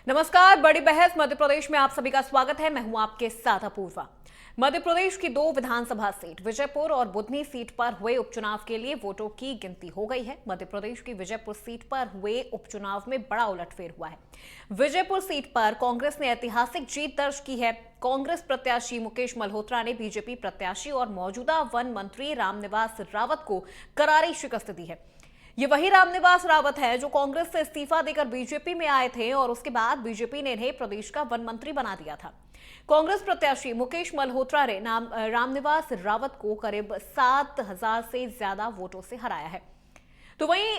नमस्कार। बड़ी बहस मध्य प्रदेश में आप सभी का स्वागत है। मैं हूं आपके साथ अपूर्वा। मध्य प्रदेश की दो विधानसभा सीट विजयपुर और बुधनी सीट पर हुए उपचुनाव के लिए वोटों की गिनती हो गई है। मध्य प्रदेश की विजयपुर सीट पर हुए उपचुनाव में बड़ा उलटफेर हुआ है। विजयपुर सीट पर कांग्रेस ने ऐतिहासिक जीत दर्ज की है। कांग्रेस प्रत्याशी मुकेश मल्होत्रा ने बीजेपी प्रत्याशी और मौजूदा वन मंत्री रामनिवास रावत को करारी शिकस्त दी है। ये वही रामनिवास रावत है जो कांग्रेस से इस्तीफा देकर बीजेपी में आए थे और उसके बाद बीजेपी ने इन्हें प्रदेश का वन मंत्री बना दिया था। कांग्रेस प्रत्याशी मुकेश मल्होत्रा ने रामनिवास रावत को करीब 7,000 से ज्यादा वोटों से हराया है। तो वहीं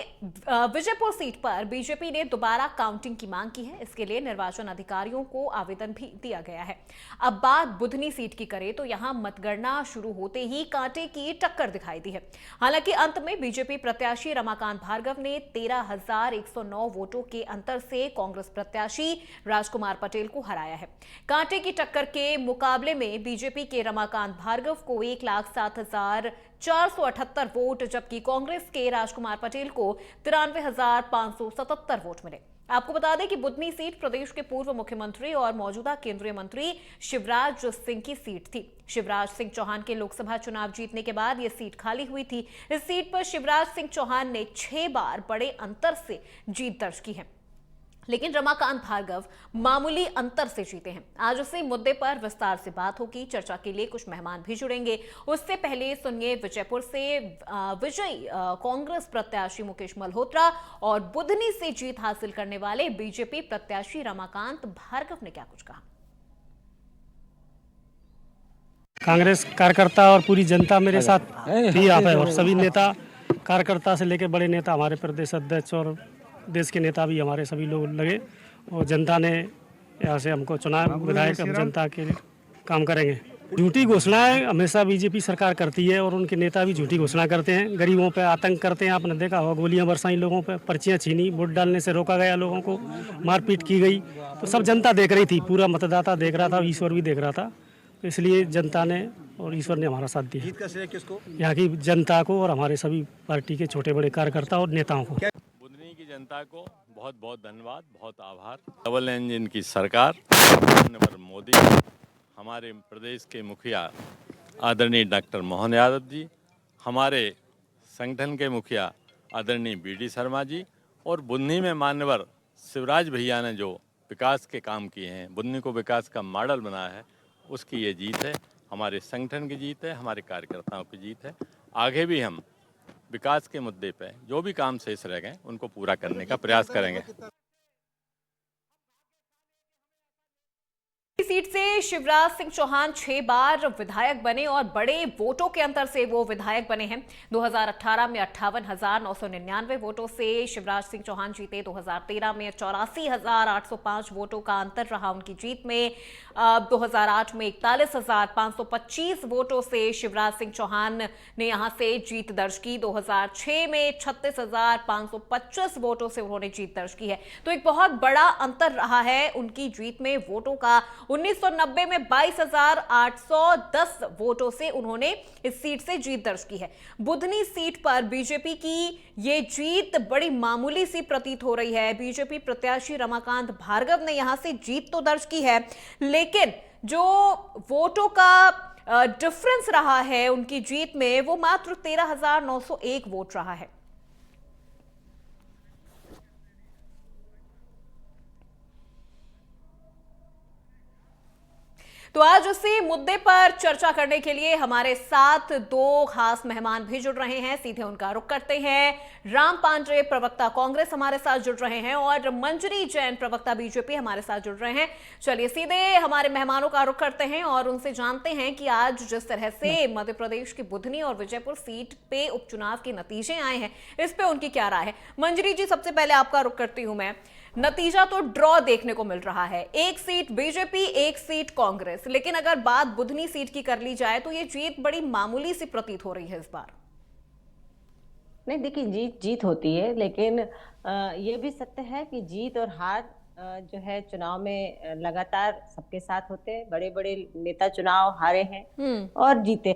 विजयपुर सीट पर बीजेपी ने दोबारा काउंटिंग की मांग की है। इसके लिए निर्वाचन अधिकारियों को आवेदन भी दिया गया है। अब बात बुधनी सीट की करें तो यहां मतगणना शुरू होते ही कांटे की टक्कर दिखाई दी है। हालांकि अंत में बीजेपी प्रत्याशी रमाकांत भार्गव ने 13,109 वोटों के अंतर से कांग्रेस प्रत्याशी राजकुमार पटेल को हराया है। कांटे की टक्कर के मुकाबले में बीजेपी के रमाकांत भार्गव को 1,07,478 वोट, जबकि कांग्रेस के राजकुमार पटेल को 93,577 वोट मिले। आपको बता दें कि बुधनी सीट प्रदेश के पूर्व मुख्यमंत्री और मौजूदा केंद्रीय मंत्री शिवराज सिंह की सीट थी। शिवराज सिंह चौहान के लोकसभा चुनाव जीतने के बाद यह सीट खाली हुई थी। इस सीट पर शिवराज सिंह चौहान ने 6 बार बड़े अंतर से जीत दर्ज की है, लेकिन रमाकांत भार्गव मामूली अंतर से जीते हैं। आज उसी मुद्दे पर विस्तार से बात होगी। चर्चा के लिए कुछ मेहमान भी जुड़ेंगे। उससे पहले सुनिए विजयपुर से विजयी कांग्रेस प्रत्याशी मुकेश मल्होत्रा और बुधनी से जीत हासिल करने वाले बीजेपी प्रत्याशी रमाकांत भार्गव ने क्या कुछ कहा। कांग्रेस कार्यकर्ता और पूरी जनता मेरे साथ थी यहाँ पे, और सभी नेता कार्यकर्ता से लेकर बड़े नेता, हमारे प्रदेश अध्यक्ष और देश के नेता भी हमारे सभी लोग लगे, और जनता ने यहाँ से हमको चुना विधायक। हम जनता के लिए काम करेंगे। झूठी घोषणाएं हमेशा बीजेपी सरकार करती है और उनके नेता भी झूठी घोषणा करते हैं। गरीबों पे आतंक करते हैं। आपने देखा होगा, गोलियां बरसाई लोगों पे, पर्चियां छीनी, वोट डालने से रोका गया, लोगों को मारपीट की गई। तो सब जनता देख रही थी, पूरा मतदाता देख रहा था, ईश्वर भी देख रहा था। तो इसलिए जनता ने और ईश्वर ने हमारा साथ दिया। जीत का श्रेय किसको? यहाँ की जनता को और हमारे सभी पार्टी के छोटे बड़े कार्यकर्ता और नेताओं को। बुधनी की जनता को बहुत बहुत धन्यवाद, बहुत आभार। डबल इंजन की सरकार, माननीय मोदी, हमारे प्रदेश के मुखिया आदरणीय डॉक्टर मोहन यादव जी, हमारे संगठन के मुखिया आदरणीय BD शर्मा जी, और बुधनी में मान्यवर शिवराज भैया ने जो विकास के काम किए हैं, बुधनी को विकास का मॉडल बनाया है, उसकी ये जीत है। हमारे संगठन की जीत है, हमारे कार्यकर्ताओं की जीत है। आगे भी हम विकास के मुद्दे पे जो भी काम शेष रह गए उनको पूरा करने का प्रयास करेंगे। सीट से शिवराज सिंह चौहान 6 बार विधायक बने और बड़े वोटों के अंतर से वो विधायक बने हैं। 2018 में 58,999 वोटों से शिवराज सिंह चौहान जीते। 2013 में 84,805 वोटों का अंतर रहा उनकी जीत में। 2008 में 41,525 वोटों से शिवराज सिंह चौहान ने यहां से जीत दर्ज की। 2006 में 36,525 वोटों से उन्होंने जीत दर्ज की है। तो एक बहुत बड़ा अंतर रहा है उनकी जीत में वोटों का। 1990 में 22,810 वोटों से उन्होंने इस सीट से जीत दर्ज की है। बुधनी सीट पर बीजेपी की ये जीत बड़ी मामूली सी प्रतीत हो रही है। बीजेपी प्रत्याशी रमाकांत भार्गव ने यहां से जीत तो दर्ज की है, लेकिन जो वोटों का डिफरेंस रहा है उनकी जीत में, वो मात्र 13,901 वोट रहा है। तो आज उसी मुद्दे पर चर्चा करने के लिए हमारे साथ दो खास मेहमान भी जुड़ रहे हैं। सीधे उनका रुख करते हैं। राम पांडे, प्रवक्ता कांग्रेस, हमारे साथ जुड़ रहे हैं, और मंजरी जैन, प्रवक्ता बीजेपी, हमारे साथ जुड़ रहे हैं। चलिए सीधे हमारे मेहमानों का रुख करते हैं और उनसे जानते हैं कि आज जिस तरह से मध्य प्रदेश की बुधनी और विजयपुर सीट पे उपचुनाव के नतीजे आए हैं, इस पे उनकी क्या राय है। मंजरी जी, सबसे पहले आपका रुख करती हूं मैं। नतीजा तो ड्रॉ देखने को मिल रहा है, एक सीट बीजेपी, एक सीट कांग्रेस, लेकिन अगर बात बुधनी सीट की कर ली जाए तो ये जीत बड़ी मामूली सी प्रतीत हो रही है इस बार। नहीं, देखिए, जीत होती है, लेकिन ये भी सत्य है कि जीत और हार जो है चुनाव में लगातार सबके साथ होते हैं। बड़े बड़े नेता चुनाव हारे हैं और जीते।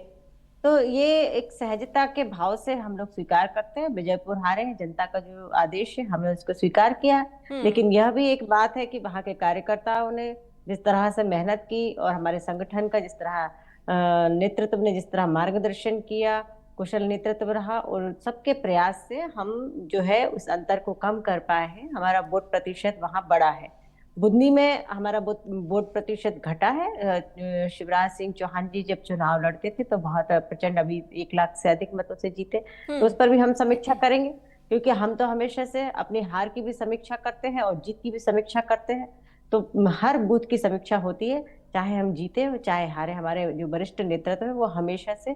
तो ये एक सहजता के भाव से हम लोग स्वीकार करते हैं। विजयपुर हारे हैं, जनता का जो आदेश है हमने उसको स्वीकार किया है। लेकिन यह भी एक बात है कि वहां के कार्यकर्ताओं ने जिस तरह से मेहनत की और हमारे संगठन का जिस तरह नेतृत्व ने जिस तरह मार्गदर्शन किया, कुशल नेतृत्व रहा और सबके प्रयास से हम जो है उस अंतर को कम कर पाए हैं। हमारा वोट प्रतिशत वहां बढ़ा है। बुधनी में हमारा वोट प्रतिशत घटा है। शिवराज सिंह चौहान जी जब चुनाव लड़ते थे तो बहुत प्रचंड, अभी 1 लाख से अधिक मतों से जीते, तो उस पर भी हम समीक्षा करेंगे, क्योंकि हम तो हमेशा से अपनी हार की भी समीक्षा करते हैं और जीत की भी समीक्षा करते हैं। तो हर बूथ की समीक्षा होती है, चाहे हम जीते हो चाहे हारे। हमारे जो वरिष्ठ नेतृत्व है वो हमेशा से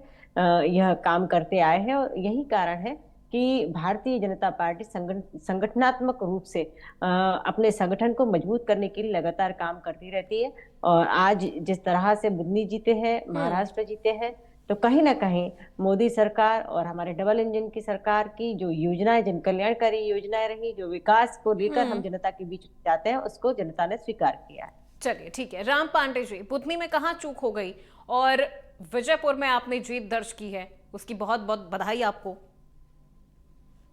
यह काम करते आए हैं और यही कारण है कि भारतीय जनता पार्टी संगठनात्मक रूप से अपने संगठन को मजबूत करने के लिए लगातार काम करती रहती है। और आज जिस तरह से बुधनी जीते हैं, महाराष्ट्र जीते हैं, तो कहीं ना कहीं मोदी सरकार और हमारे डबल इंजन की सरकार की जो योजनाएं, जन कल्याणकारी योजनाएं रही, जो विकास को लेकर हम जनता के बीच जाते हैं, उसको जनता ने स्वीकार किया है। चलिए ठीक है। राम पांडे जी, बुधनी में कहाँ चूक हो गई और विजयपुर में आपने जीत दर्ज की है, उसकी बहुत बहुत बधाई आपको।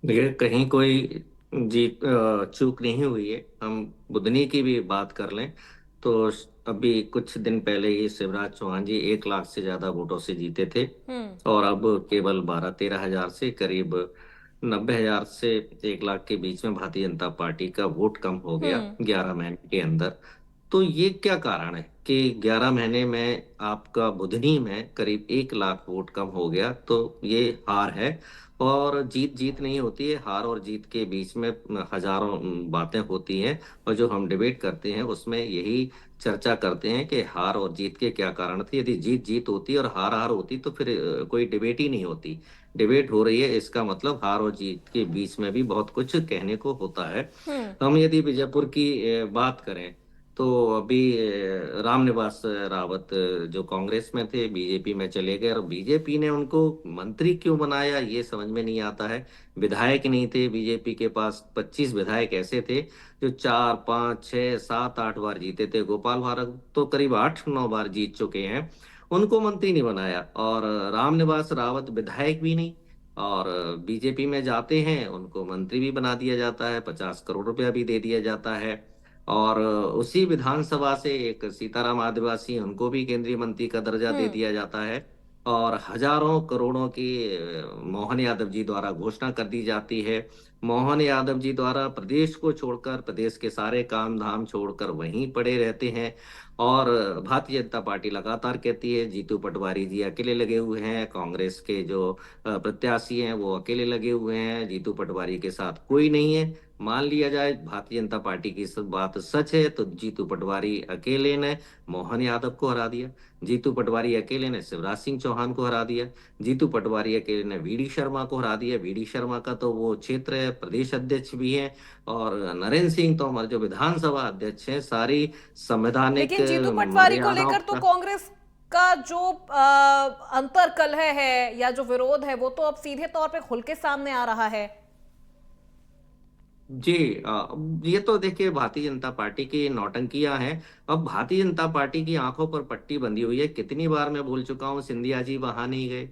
देखिए, कहीं कोई जीत चूक नहीं हुई है। हम बुधनी की भी बात कर लें तो अभी कुछ दिन पहले ही शिवराज चौहान जी 1 लाख से ज्यादा वोटों से जीते थे और अब केवल 12-13 हजार से, करीब 90,000 से 1 लाख के बीच में भारतीय जनता पार्टी का वोट कम हो गया 11 महीने के अंदर। तो ये क्या कारण है कि 11 महीने में आपका बुधनी में करीब 1 लाख वोट कम हो गया? तो ये हार है। और जीत नहीं होती है, हार और जीत के बीच में हजारों बातें होती हैं और जो हम डिबेट करते हैं उसमें यही चर्चा करते हैं कि हार और जीत के क्या कारण थे। यदि जीत होती और हार होती तो फिर कोई डिबेट ही नहीं होती। डिबेट हो रही है, इसका मतलब हार और जीत के बीच में भी बहुत कुछ कहने को होता है। हम यदि विजयपुर की बात करें तो अभी रामनिवास रावत जो कांग्रेस में थे बीजेपी में चले गए और बीजेपी ने उनको मंत्री क्यों बनाया ये समझ में नहीं आता है। विधायक नहीं थे बीजेपी के पास, 25 विधायक ऐसे थे जो 4, 5, 6, 7, 8 बार जीते थे। गोपाल भार्गव तो करीब 8-9 बार जीत चुके हैं, उनको मंत्री नहीं बनाया। और रामनिवास रावत विधायक भी नहीं और बीजेपी में जाते हैं, उनको मंत्री भी बना दिया जाता है, 50 करोड़ रुपया भी दे दिया जाता है। और उसी विधानसभा से एक सीताराम आदिवासी, उनको भी केंद्रीय मंत्री का दर्जा दे दिया जाता है और हजारों करोड़ों की मोहन यादव जी द्वारा घोषणा कर दी जाती है। मोहन यादव जी द्वारा प्रदेश को छोड़कर, प्रदेश के सारे काम धाम छोड़कर वहीं पड़े रहते हैं और भारतीय जनता पार्टी लगातार कहती है जीतू पटवारी जी अकेले लगे हुए हैं, कांग्रेस के जो प्रत्याशी हैं वो अकेले लगे हुए हैं, जीतू पटवारी के साथ कोई नहीं है। मान लिया जाए भारतीय जनता पार्टी की सब बात सच है तो जीतू पटवारी अकेले ने मोहन यादव को हरा दिया, जीतू पटवारी अकेले ने शिवराज सिंह चौहान को हरा दिया, जीतू पटवारी अकेले ने वीडी शर्मा को हरा दिया। वीडी शर्मा का तो वो क्षेत्र प्रदेश अध्यक्ष भी है और नरेंद्र सिंह तोमर जो विधानसभा अध्यक्ष हैं, सारी संवैधानिक लेकिन जीतू पटवारी को लेकर तो कांग्रेस का जो अंतर कलह है या जो विरोध है वो तो अब सीधे तौर पे खुल के सामने आ रहा है। जी, ये तो देखिए भारतीय जनता पार्टी की नौटंकियां हैं। अब भारतीय जनता पार्टी की आंखों पर पट्टी बंधी हुई है। कितनी बार मैं बोल चुका हूँ सिंधिया जी वहां नहीं गए।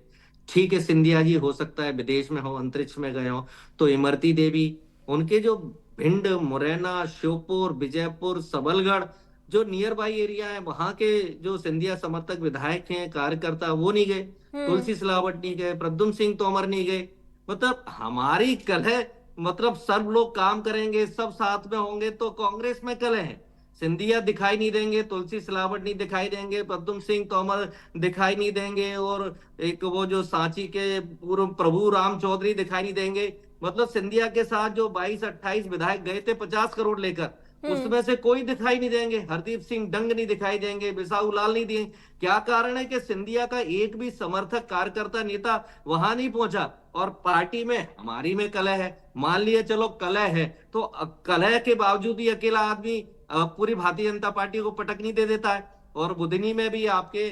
ठीक है, सिंधिया जी हो सकता है विदेश में हो, अंतरिक्ष में गए हो, तो इमरती देवी, उनके जो भिंड, मुरैना, श्योपुर, विजयपुर, सबलगढ़ जो नियर बाई एरिया है वहां के जो सिंधिया समर्थक विधायक हैं, कार्यकर्ता, वो नहीं गए। तुलसी सिलावट नहीं गए, प्रद्युम्न सिंह तोमर नहीं गए। मतलब हमारी कलह, मतलब सब लोग काम करेंगे, सब साथ में होंगे तो कांग्रेस में कलह है। सिंधिया दिखाई नहीं देंगे, तुलसी सिलावट नहीं दिखाई देंगे, प्रद्युम्न सिंह तोमर दिखाई नहीं देंगे और एक वो जो सांची के पूर्व प्रभु राम चौधरी दिखाई नहीं देंगे। मतलब सिंधिया के साथ जो 22-28 विधायक गए थे 50 करोड़ लेकर, उसमें से कोई दिखाई नहीं देंगे। हरदीप सिंह डंग नहीं दिखाई देंगे, बिसाऊ लाल नहीं देंगे। क्या कारण है कि सिंधिया का एक भी समर्थक, कार्यकर्ता, नेता वहां नहीं पहुंचा। और पार्टी में हमारी में कलह है, मान लिया चलो कलह है, तो कलह के बावजूद ही अकेला आदमी पूरी भारतीय जनता पार्टी को पटक नहीं दे देता है। और बुधनी में भी आपके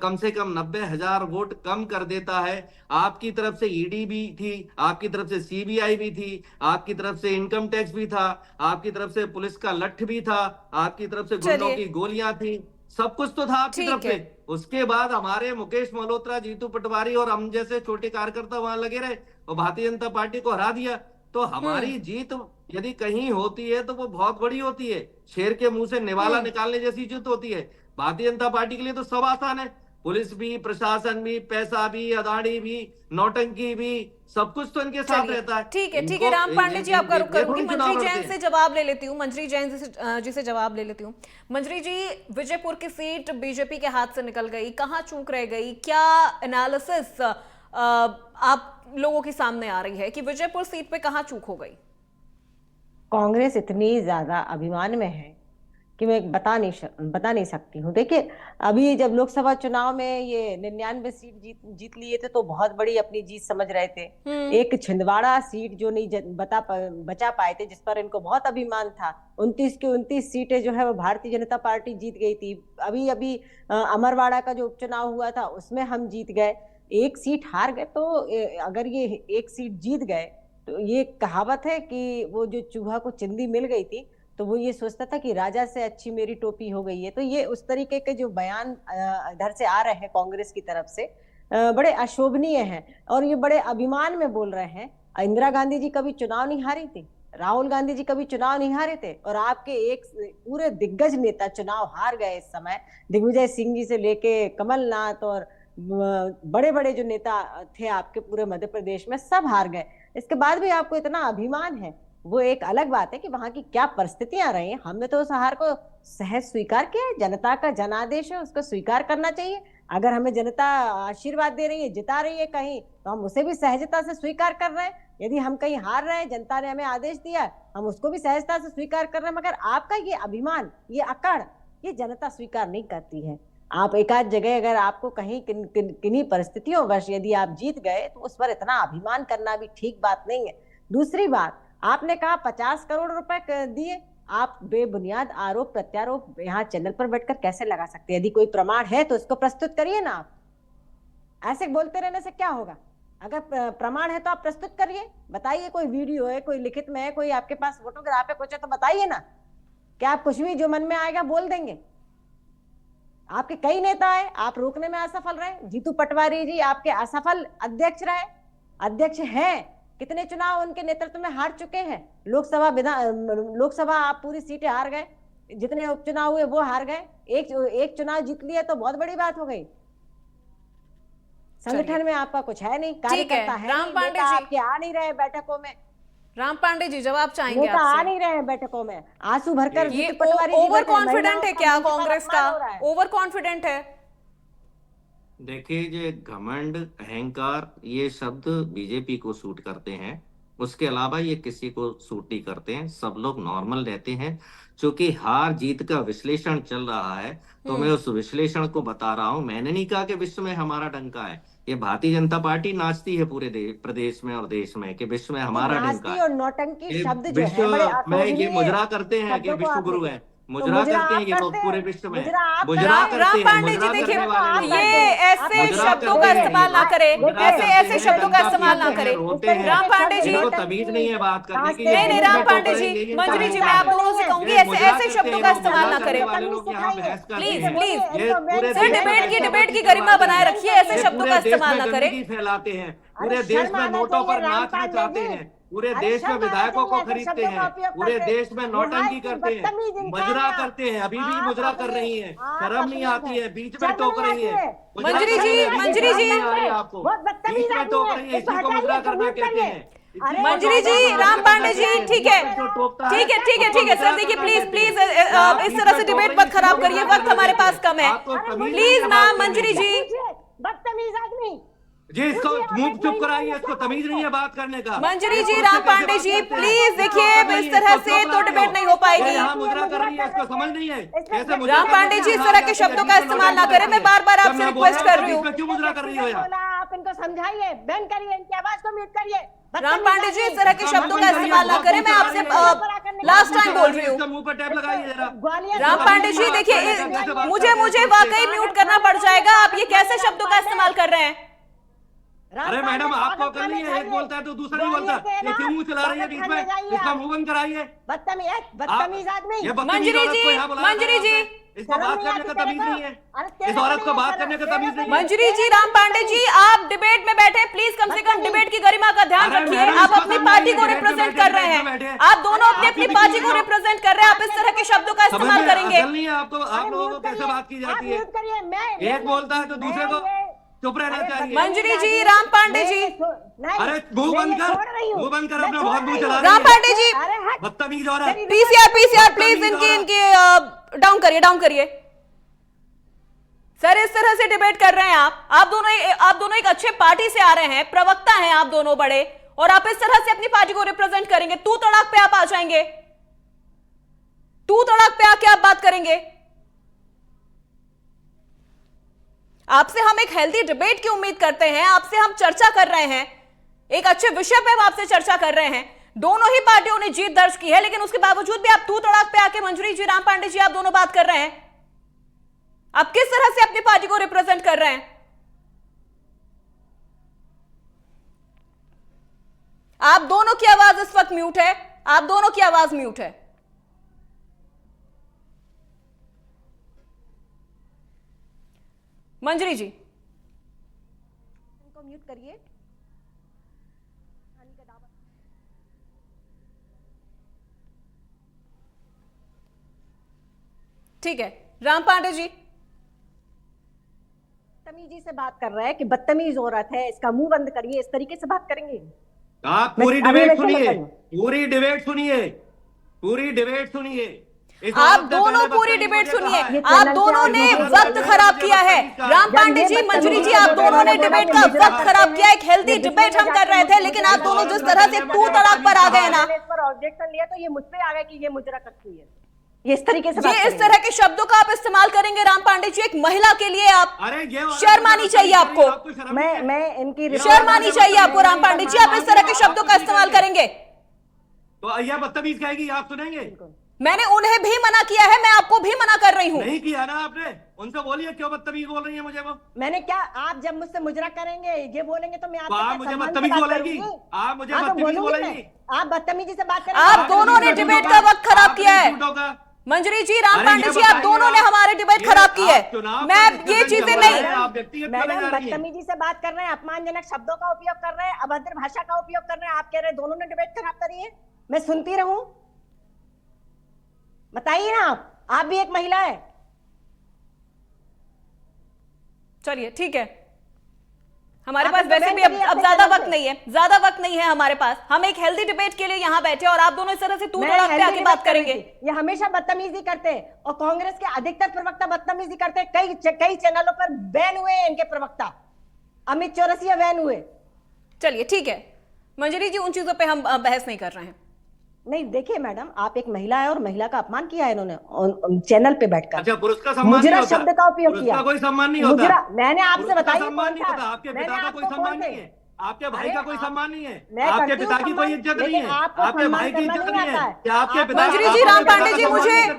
कम से कम 90,000 वोट कम कर देता है। आपकी तरफ से ईडी भी थी, आपकी तरफ से सीबीआई भी थी, आपकी तरफ से इनकम टैक्स भी था, आपकी तरफ से पुलिस का लठ भी था, आपकी तरफ से गुंडों की गोलियां थी, सब कुछ तो था आपकी तरफ से। उसके बाद हमारे मुकेश मल्होत्रा, जीतू पटवारी और हम जैसे छोटे कार्यकर्ता वहां लगे रहे और भारतीय जनता पार्टी को हरा दिया। तो हमारी जीत यदि कहीं होती है तो वो बहुत बड़ी होती है, शेर के मुंह से निवाला निकालने जैसी जीत होती है। भारतीय जनता पार्टी के लिए तो सब आसान है, पुलिस भी, प्रशासन भी, पैसा भी, अदानी भी, नौटंकी भी, सब कुछ तो इनके साथ रहता है। ठीक है राम पांडे जी, आपका रुख करूंगी। मंत्री जैन से जवाब ले लेती हूँ, मंत्री जैन जी से जवाब ले लेती हूँ। मंत्री जी, विजयपुर की सीट बीजेपी के हाथ से निकल गई, कहाँ चूक रह गई? क्या एनालिसिस आप लोगों के सामने आ रही है कि विजयपुर सीट पे कहाँ चूक हो गई? कांग्रेस इतनी ज्यादा अभिमान में है कि मैं बता नहीं सकती हूँ। देखिए, अभी जब लोकसभा चुनाव में ये 99 सीट जीत लिए थे तो बहुत बड़ी अपनी जीत समझ रहे थे। एक छिंदवाड़ा सीट जो नहीं बचा पाए थे, जिस पर इनको बहुत अभिमान था, 29 की 29 सीटें जो है वो भारतीय जनता पार्टी जीत गई थी। अभी अमरवाड़ा का जो उपचुनाव हुआ था उसमें हम जीत गए, एक सीट हार गए। तो अगर ये एक सीट जीत गए तो ये कहावत है कि वो जो चूहा को चिंदी मिल गई थी तो वो ये सोचता था कि राजा से अच्छी मेरी टोपी हो गई है। तो ये उस तरीके के जो बयान इधर से आ रहे हैं कांग्रेस की तरफ से, बड़े अशोभनीय हैं और ये बड़े अभिमान में बोल रहे हैं। इंदिरा गांधी जी कभी चुनाव नहीं हारी थी, राहुल गांधी जी कभी चुनाव नहीं हारे थे, और आपके एक पूरे दिग्गज नेता चुनाव हार गए। इस समय दिग्विजय सिंह जी से लेके कमलनाथ और बड़े बड़े जो नेता थे आपके पूरे मध्य प्रदेश में सब हार गए। इसके बाद भी आपको इतना अभिमान है, वो एक अलग बात है कि वहां की क्या परिस्थितियां रही हैं। हमने तो उस हार को सहज स्वीकार किया है, जनता का जनादेश है, उसको स्वीकार करना चाहिए। अगर हमें जनता आशीर्वाद दे रही है, जिता रही है कहीं, तो हम उसे भी सहजता से स्वीकार कर रहे हैं। यदि हम कहीं हार रहे हैं, जनता ने हमें आदेश दिया, हम उसको भी सहजता से स्वीकार कर रहे हैं। मगर आपका ये अभिमान, ये अकड़, ये जनता स्वीकार नहीं करती है। आप एक आध जगह अगर आपको कहीं किन्हीं परिस्थितियों वश यदि आप जीत गए तो उस पर इतना अभिमान करना भी ठीक बात नहीं है। दूसरी बात, आपने कहा 50 करोड़ रुपए दिए, आप बेबुनियाद आरोप प्रत्यारोप यहाँ चैनल पर बैठकर कैसे लगा सकते हैं? यदि कोई प्रमाण है तो उसको प्रस्तुत करिए ना। आप ऐसे बोलते रहने से क्या होगा? अगर प्रमाण है तो आप प्रस्तुत करिए, बताइए। कोई वीडियो है, कोई लिखित में है, कोई आपके पास फोटोग्राफ है, कुछ है तो बताइए ना। क्या आप कुछ भी जो मन में आएगा बोल देंगे? आपके कई नेता है, आप रोकने में असफल रहे। जीतू पटवारी जी आपके असफल अध्यक्ष रहे, अध्यक्ष हैं, कितने चुनाव उनके नेतृत्व में हार चुके हैं। लोकसभा आप पूरी सीटें हार गए, जितने उपचुनाव हुए वो हार गए। एक चुनाव जीत लिया तो बहुत बड़ी बात हो गई। संगठन में आपका कुछ है नहीं, कार्यकर्ता है राम नहीं, पांडे नेता जी आपके आ नहीं रहे बैठकों में। राम पांडे जी जवाब चाहेंगे नेता आ आपसे? नहीं रहे हैं बैठकों में, आंसू भरकर। ये जीतू पटवारी जी ओवर बैठे हैं, कॉन्फिडेंट है महिलाओं क्या का कांग्रेस का? अपमान हो रहा है। ओवर कॉन्फिडेंट है? देखिए, ये घमंड, अहंकार, ये शब्द बीजेपी को सूट करते हैं, उसके अलावा ये किसी को सूट नहीं करते हैं। सब लोग नॉर्मल रहते हैं। चूंकि हार जीत का विश्लेषण चल रहा है तो मैं उस विश्लेषण को बता रहा हूं। मैंने नहीं कहा कि विश्व में हमारा डंका है। ये भारतीय जनता पार्टी नाचती है पूरे प्रदेश में और देश में कि विश्व में हमारा डंका है। और नौटंकी ये शब्द जो विश्व है बड़े में ये अशोभनीय मुजरा करते हैं कि शब्दों को विश्व आपने- गुरु है, तो मुजरा करते हैं ये लोग पूरे विश्व में, मुजरा करते राम हैं। पांडे जी मुजरा देखिए, करने वाले लोग ये हैं। ऐसे मुजरा शब्दों करते का हैं, इस्तेमाल ना करें, मुजरा ऐसे करते ऐसे हैं, शब्दों का डंका इस्तेमाल ना पीटते हैं, करें। रोते हैं। राम पांडे जी, इनको तमीज नहीं है बात करने की। नहीं नहीं राम पांडे जी, मंत्री जी मैं आप दोनों से कहूंगी ऐसे शब्दों का इस्तेमाल ना करें प्लीज प्लीज। सर डिबेट की गरिमा बनाए रखिए, ऐसे शब्दों का इस्तेमाल ना करें। फैलाते हैं, पूरे देश में नोटों पर नाचना चाहते हैं, पूरे देश में विधायकों को खरीदते हैं, पूरे देश में नौटंकी करते हैं, मुजरा करते हैं। अभी भी मुजरा कर रही हैं, शर्म नहीं आती है, बीच में टोक रही है। मंत्री जी आपको बीच में टोक रही है, इसी को मुजरा करना कहते हैं। मंत्री जी, राम पांडे जी, ठीक है सर। देखिए प्लीज इस तरह से डिबेट मत खराब करिए, वक्त हमारे पास कम है। प्लीज मैम, मंत्री जी। बदतमीज आदमी जी, इसको मुंह चुप कराइए, इसको तमीज नहीं है बात करने का। मंजरी जी, राम पांडे जी, प्लीज देखिए इस तरह से तो डिबेट नहीं हो पाएगी। यहाँ मुजरा कर रही है, इसको समझ नहीं है कैसे मुजरा राम पांडे जी, इस तरह के शब्दों का इस्तेमाल ना करें। मैं बार बार आपसे रिक्वेस्ट कर रही हूँ। क्यों मुजरा कर रही हो यार? आप इनको समझाइए, बैन करिए, इनकी आवाज को म्यूट करिए। राम पांडे जी, इस तरह के शब्दों का इस्तेमाल ना करें। मैं आपसे लास्ट टाइम बोल रही हूँ। मुंह पर टैप लगाइए जरा। राम पांडे जी देखिए, मुझे वाकई म्यूट करना पड़ जाएगा। आप ये कैसे शब्दों का इस्तेमाल कर रहे हैं? अरे मैडम, आपको कर नहीं है, एक बोलता है तो दूसरा नहीं बोलता। ये क्यों मुंह चला रही है बीच में? इसका मुंह बंद कराइए। बदतमीज आदमी। मंजरी जी, इसको बात करने का तमीज नहीं है, इस औरत को बात करने का तमीज नहीं है। मंजरी जी, राम पांडे जी, आप डिबेट में बैठे, प्लीज कम से कम डिबेट की गरिमा का ध्यान रखिए। आप अपनी पार्टी को रिप्रेजेंट कर रहे हैं, आप दोनों अपनी अपनी पार्टी को रिप्रेजेंट कर रहे हैं, आप इस तरह के शब्दों का इस्तेमाल करेंगे? नहीं है आपको, आप लोगों को कैसे बात की जाती है? एक बोलता है तो दूसरे को चुप रहना चाहिए। मंजरी जी, राम पांडे जी, अरे मुंह बंद कर, अपना बहुत मुंह चला रही है। राम पांडे जी, बदतमीज औरत। पीसीआर प्लीज इनकी डाउन करिए सर। इस तरह से डिबेट कर रहे हैं आप दोनों एक अच्छे पार्टी से आ रहे हैं, प्रवक्ता हैं आप दोनों बड़े, और आप इस तरह से अपनी पार्टी को रिप्रेजेंट करेंगे? तू तड़ाक पे आप आ जाएंगे, तू तड़ाक पे आके आप बात करेंगे? आपसे हम एक हेल्दी डिबेट की उम्मीद करते हैं, आपसे हम चर्चा कर रहे हैं, एक अच्छे विषय पे हम आपसे चर्चा कर रहे हैं। दोनों ही पार्टियों ने जीत दर्ज की है, लेकिन उसके बावजूद भी आप तू तड़ाक पे आके मंजरी जी, राम पांडे जी, आप दोनों बात कर रहे हैं। आप किस तरह से अपनी पार्टी को रिप्रेजेंट कर रहे हैं? आप दोनों की आवाज इस वक्त म्यूट है, आप दोनों की आवाज म्यूट है। मंजरी जी, इनको म्यूट करिए। ठीक है, राम पांडे जी। बदतमीजी से बात कर रहा है कि बदतमीज औरत है, इसका मुंह बंद करिए। इस तरीके से बात करेंगे आप? पूरी डिबेट सुनिए। आप दोनों पूरी डिबेट सुनिए। आप दोनों ने वक्त खराब किया है। राम पांडे जी, मंजरी जी, आप दोनों ने डिबेट का वक्त खराब किया। एक हेल्दी डिबेट हम कर रहे थे, लेकिन आप दोनों जिस तरह से तू तड़ाक पर आ गए ना, इस पर ऑब्जेक्शन लिया तो ये मुझ पे आ गया कि ये मुजरा करती है। ये इस तरीके से ये इस तरह के शब्दों का आप इस्तेमाल करेंगे राम पांडे जी? एक महिला के लिए आप शर्म आनी चाहिए आपको। मैं इनकी शर्म आनी चाहिए आपको राम पांडे जी, आप इस तरह के शब्दों का इस्तेमाल करेंगे तो यह बदतमीज कहेगी, आप सुनेंगे? मैंने उन्हें भी मना किया है, मैं आपको भी मना कर रही हूँ। नहीं किया ना आपने? उनसे बोलिए क्यों बदतमीज बोल रही है मुझे वो। मैंने क्या, आप जब मुझसे मुजरा करेंगे, ये बोलेंगे तो मैं आप मुझे बदतमीज बोलेंगी? आप मुझे बदतमीज बोलेंगी? आप बदतमीजी से बात करेंगे? आप दोनों ने डिबेट का वक्त खराब किया है। मंजरी जी, राम पांडे जी, आप दोनों ने हमारे डिबेट खराब की है। मैं ये चीजें नहीं। मैडम बदतमीजी से बात कर रहे हैं, अपमानजनक शब्दों का उपयोग कर रहे हैं, अभद्र भाषा का उपयोग कर रहे हैं। आप कह रहे हैं दोनों ने डिबेट खराब करी है, मैं सुनती रहूं? बताइए ना, आप भी एक महिला है। चलिए ठीक है, हमारे पास वैसे भी अब ज्यादा वक्त नहीं है हमारे पास। हम एक हेल्दी डिबेट के लिए यहाँ बैठे और आप दोनों इस तरह से तू तड़ाक पे आके बात करेंगे। ये हमेशा बदतमीजी करते हैं और कांग्रेस के अधिकतर प्रवक्ता बदतमीजी करते हैं। कई चैनलों पर बैन हुए हैं इनके प्रवक्ता, अमित चौरसिया बैन हुए। चलिए ठीक है मंजरी जी, उन चीजों पे हम बहस नहीं कर रहे हैं। नहीं देखिए मैडम, आप एक महिला है और महिला का अपमान किया है इन्होंने चैनल पे बैठकर। अच्छा, पुरुष का सम्मान मुजरा नहीं होता? शब्द का उपयोग किया। कोई सम्मान नहीं होता? मैंने आपसे बताया सम्मान नहीं होता। आपके पिता का कोई सम्मान नहीं है, आपके भाई का कोई सम्मान नहीं है, मैं आपके करती हूँ पिता की कोई सम्मान, इज्जत नहीं लेकिन है, आपको आपके भाई की सम्मान इज्जत करना नहीं नहीं है। आता है। क्या आपके पिता? मंजरी जी, राम पांडे जी,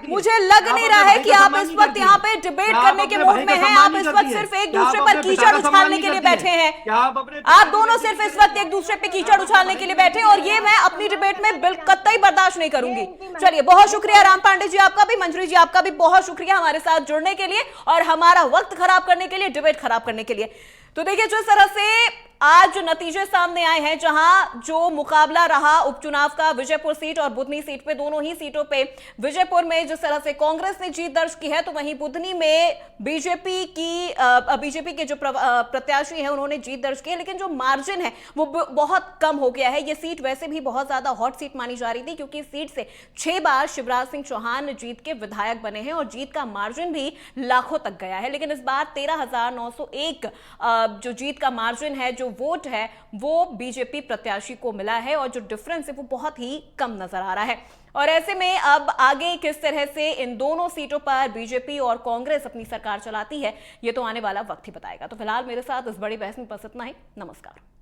मुझे लग नहीं रहा है कि आप इस वक्त यहाँ पे डिबेट करने के मूड में हैं। आप इस वक्त सिर्फ एक दूसरे पर कीचड़ उछालने के लिए बैठे हैं। आप दोनों सिर्फ इस वक्त एक दूसरे पे कीचड़ उछालने के लिए बैठे हैं और ये मैं अपनी डिबेट में कतई बर्दाश्त नहीं करूंगी। चलिए, बहुत शुक्रिया राम पांडे जी आपका भी, मंजरी जी आपका भी बहुत शुक्रिया हमारे साथ जुड़ने के लिए और हमारा वक्त खराब करने के लिए, डिबेट खराब करने के लिए। तो देखिए, जिस तरह से आज जो नतीजे सामने आए हैं, जहां जो मुकाबला रहा उपचुनाव का विजयपुर सीट और बुधनी सीट पे, दोनों ही सीटों पे विजयपुर में जिस तरह से कांग्रेस ने जीत दर्ज की है, तो वहीं बुधनी में बीजेपी के जो प्रत्याशी हैं उन्होंने जीत दर्ज की है, लेकिन जो मार्जिन है वो बहुत कम हो गया है। ये सीट वैसे भी बहुत ज्यादा हॉट सीट मानी जा रही थी, क्योंकि इस सीट से 6 बार शिवराज सिंह चौहान जीत के विधायक बने हैं और जीत का मार्जिन भी लाखों तक गया है। लेकिन इस बार 13,901 जो जीत का मार्जिन है, जो वोट है, वो बीजेपी प्रत्याशी को मिला है और जो डिफरेंस है वो बहुत ही कम नजर आ रहा है। और ऐसे में अब आगे किस तरह से इन दोनों सीटों पर बीजेपी और कांग्रेस अपनी सरकार चलाती है, ये तो आने वाला वक्त ही बताएगा। तो फिलहाल मेरे साथ इस बड़ी बहस में बस इतना ही। नमस्कार।